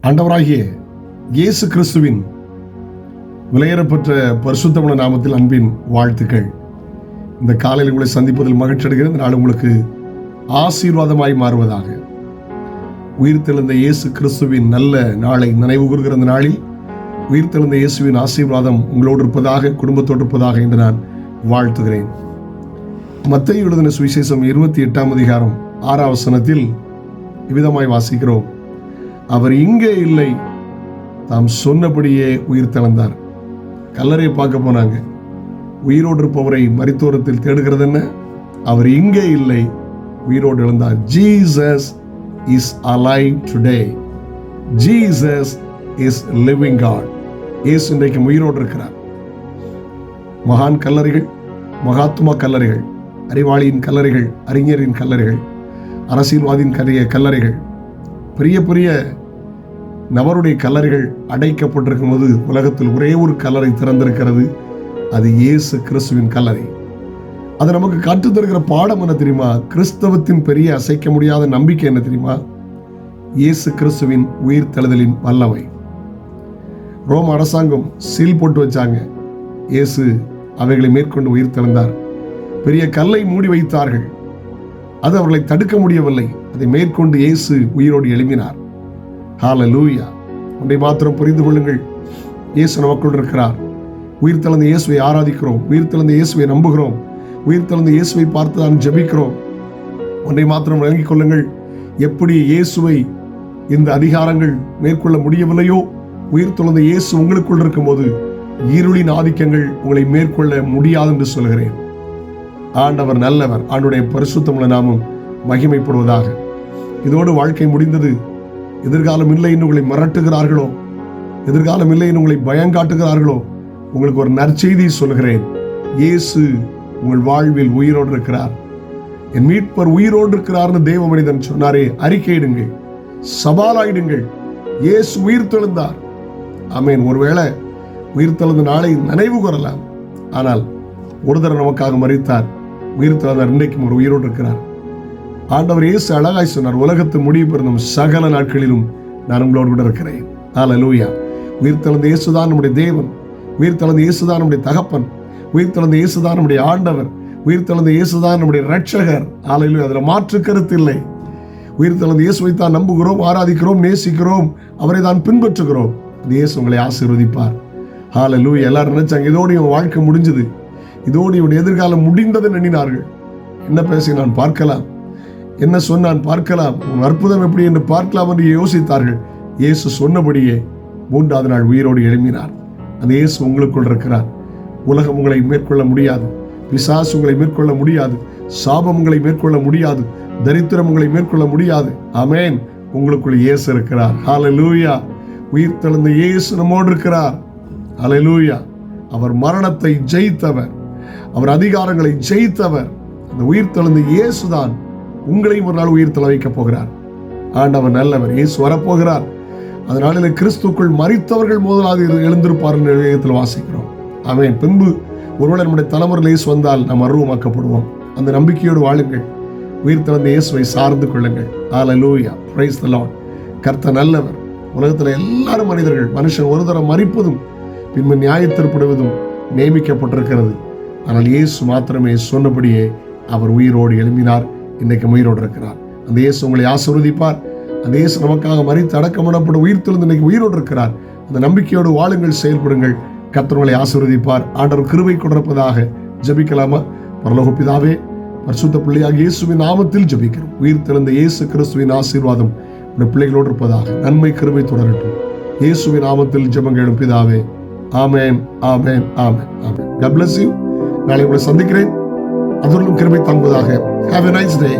ஆண்டவராகிய இயேசு கிறிஸ்துவின் விலையேறப்பெற்ற பரிசுத்தமுள்ள நாமத்தில் அன்பின் வாழ்த்துக்கள். இந்த காலையில் உங்களை சந்திப்பதில் மகிழ்ச்சி அடைகிறது. இந்த நாள் உங்களுக்கு ஆசீர்வாதமாய் மாறுவதாக. உயிர்த்தெழுந்த இயேசு கிறிஸ்துவின் நல்ல நாளை நினைவு கூறுகிற இந்த நாளில் உயிர்த்தெழுந்த இயேசுவின் ஆசீர்வாதம் உங்களோடு இருப்பதாக, குடும்பத்தோடு இருப்பதாக என்று நான் வாழ்த்துகிறேன். மத்தேயு எழுதின சுவிசேஷம் 28ஆம் அதிகாரம் 6ஆம் வசனத்தில் இவ்விதமாய் வாசிக்கிறோம். அவர் இங்கே இல்லை, தாம் சொன்னபடியே உயிர்த்தெழுந்தார். கல்லறையை பார்க்க போனாங்க. உயிரோடு இருப்பவரை மரித்தோரத்தில் தேடுகிறது என்ன? அவர் இங்கே இல்லை, உயிரோடு எழுந்தார். Jesus is alive today. Jesus is living God. இயேசு இன்றைக்கு உயிரோடு இருக்கிறார். மகான் கல்லறைகள், மகாத்மா கல்லறைகள், அறிவாளியின் கல்லறைகள், அறிஞரின் கல்லறைகள், அரசியல்வாதியின் கல்லறைகள், பெரிய பெரிய நபருடைய கல்லறைகள் அடைக்கப்பட்டிருக்கும் போது உலகத்தில் ஒரே ஒரு கல்லறை திறந்திருக்கிறது. அது இயேசு கிறிஸ்துவின் கல்லறை. அது நமக்கு கற்றுத் தருகிற பாடம் என்ன தெரியுமா? கிறிஸ்தவத்தின் பெரிய அசைக்க முடியாத நம்பிக்கை என்ன தெரியுமா? இயேசு கிறிஸ்துவின் உயிர்த்தெழுதலின் வல்லமை. ரோம அரசாங்கம் சீல் போட்டு வச்சாங்க. இயேசு அவைகளை மேற்கொண்டு உயிர்த்தெழுந்தார். பெரிய கல்லை மூடி வைத்தார்கள். அது அவர்களை தடுக்க முடியவில்லை. அதை மேற்கொண்டு இயேசு உயிரோடு எழும்பினார். ஹல்லேலூயா. ஒன்றை மாத்திரம் புரிந்து கொள்ளுங்கள், இயேசு நமக்குள் இருக்கிறார். உயிர்த்தெழுந்த இயேசுவை ஆராதிக்கிறோம், உயிர்த்தெழுந்த இயேசுவை நம்புகிறோம், உயிர்த்தெழுந்த இயேசுவை பார்த்து தான் ஜெபிக்கிறோம். ஒன்றை மாத்திரம் விளங்கிக் கொள்ளுங்கள், எப்படி இயேசுவை இந்த அதிகாரங்கள் மேற்கொள்ள முடியவில்லையோ, உயிர்த்தெழுந்த இயேசு உங்களுக்குள் இருக்கும்போது இருளின் ஆதிக்கங்கள் உங்களை மேற்கொள்ள முடியாது என்று சொல்கிறேன். ஆண்டவர் நல்லவர். ஆண்டுடைய பரிசுத்தமுள்ள நாமம் மகிமைப்படுவதாக. இதோடு வாழ்க்கை முடிந்தது, எதிர்காலம் இல்லை என்று உங்களை மிரட்டுகிறார்களோ, எதிர்காலம் இல்லை என்று உங்களை பயங்காட்டுகிறார்களோ, உங்களுக்கு ஒரு நற்செய்தி சொல்கிறேன். இயேசு உங்கள் வாழ்வில் உயிரோடு இருக்கிறார். என் மீட்பர் உயிரோடு இருக்கிறார்னு தேவ மனிதன் சொன்னாரே, அறிக்கையிடுங்கள், சவாலாயிடுங்கள். இயேசு உயிர்த்தெழுந்தார். ஆமென். ஒருவேளை உயிர்த்தெழுந்த நாளை நினைவு கூறலாம், ஆனால் ஒரு தடவை நமக்காக மரித்தார், உயிர்த்தெழுந்தார். இன்றைக்கும் ஒரு உயிரோடு இருக்கிறார். ஆண்டவர் இயேசு அழகாய் சொன்னார், உலகத்து முடிவு பிறந்தும் சகல நாட்களிலும் நான் உங்களோடு கூட இருக்கிறேன். ஹல்லேலூயா. உயிர்த்தெழுந்த இயேசுதான் நம்முடைய தேவன், உயிர்த்தெழுந்த இயேசுதான் நம்முடைய தகப்பன், உயிர்த்தெழுந்த இயேசுதான் நம்முடைய ஆண்டவர், உயிர்த்தெழுந்த இயேசுதான் நம்முடைய இரட்சகர். ஹல்லேலூயா. அதில் மாற்று கருத்து இல்லை. உயிர்த்தெழுந்த இயேசுவை தான் நம்புகிறோம், ஆராதிக்கிறோம், நேசிக்கிறோம், அவரை தான் பின்பற்றுகிறோம். அந்த இயேசு உங்களை ஆசீர்வதிப்பார். ஹல்லேலூயா. எல்லாரும் நினைச்சாங்க இதோடு இவன் வாழ்க்கை முடிஞ்சது, இதோடு இவன் எதிர்காலம் முடிந்தது எண்ணினார்கள். என்ன பேசினான் பார்க்கலாம், என்ன சொன்னான் பார்க்கலாம், உன் அற்புதம் எப்படி என்று பார்க்கலாம் என்று யோசித்தார்கள். இயேசு சொன்னபடியே 3ஆவது நாள் உயிரோடு எழும்பினார். அந்த இயேசு உங்களுக்குள் இருக்கிறார். உலகம் உங்களை மேற்கொள்ள முடியாது, பிசாசு உங்களை மேற்கொள்ள முடியாது, சாபம் உங்களை மேற்கொள்ள முடியாது, தரித்திரம் உங்களை மேற்கொள்ள முடியாது. ஆமென். உங்களுக்குள் இயேசு இருக்கிறார். ஹல்லேலூயா. உயிர்த்தெழுந்த இயேசு நம்மோடு இருக்கிறார். ஹல்லேலூயா. அவர் மரணத்தை ஜெயித்தவர், அவர் அதிகாரங்களை ஜெயித்தவர். அந்த உயிர்த்தெழுந்த இயேசுதான் உங்களையும் ஒரு நாள் உயிர்த்தெழ வைக்கப் போகிறார். ஆண்டவர் நல்லவர். இயேசு வரப்போகிறார். அதனால கிறிஸ்துக்குள் மரித்தவர்கள் முதலாவது எழுந்திருப்பார் என்ற வேதத்தில் வாசிக்கிறோம். ஆமென். பின்பு ஒருவேளை நம்முடைய தலைமுறையில் இயேசு வந்தால் நாம் அருவமாக்கப்படுவோம். அந்த நம்பிக்கையோடு வாழுங்கள். உயிர்த்தெழுந்த இயேசுவை சார்ந்து கொள்ளுங்கள். ஹல்லேலூயா. Praise the Lord. கர்த்தர் நல்லவர். உலகத்தில் எல்லாரும் மனிதர்கள். மனுஷன் ஒரு தரம் மரிப்பதும் பின்பு நியாயத்திற்படுவதும் நியமிக்கப்பட்டிருக்கிறது. ஆனால் இயேசு மாத்திரமே சொன்னபடியே அவர் உயிரோடு எழும்பினார். இன்றைக்கு உயிரோடு இருக்கிறார். அந்த இயேசு உங்களை ஆசீர்வதிப்பார். அந்த இயேசு நமக்காக மரித்து அடக்கமடப்பட உயிர்த்தெழுந்து இன்னைக்கு உயிரோடு இருக்கிறார். அந்த நம்பிக்கையோடு வாழுங்கள், செயல்படுங்கள். கர்த்தர் உங்களை ஆசீர்வதிப்பார். ஆண்டவர் கிருபை கொண்டிருப்பதாக. ஜெபிக்கலாமா? பரலோக பிதாவே, பரிசுத்த பிள்ளையாக இயேசுவின் நாமத்தில் ஜெபிக்கிறோம். உயிர்த்தெழுந்த இயேசு கிறிஸ்துவின் ஆசீர்வாதம் உடைய பிள்ளைகளோடு இருப்பதாக. நன்மை கிருபை தொடரட்டும். இயேசுவின் நாமத்தில் ஜெபங்களும் பிதாவே. ஆமென், ஆமென், ஆமென், ஆமென். God bless you. நாளை உங்களை சந்திக்கிறேன். அதோடும் கிருபை தாங்குவதாக. Have a nice day.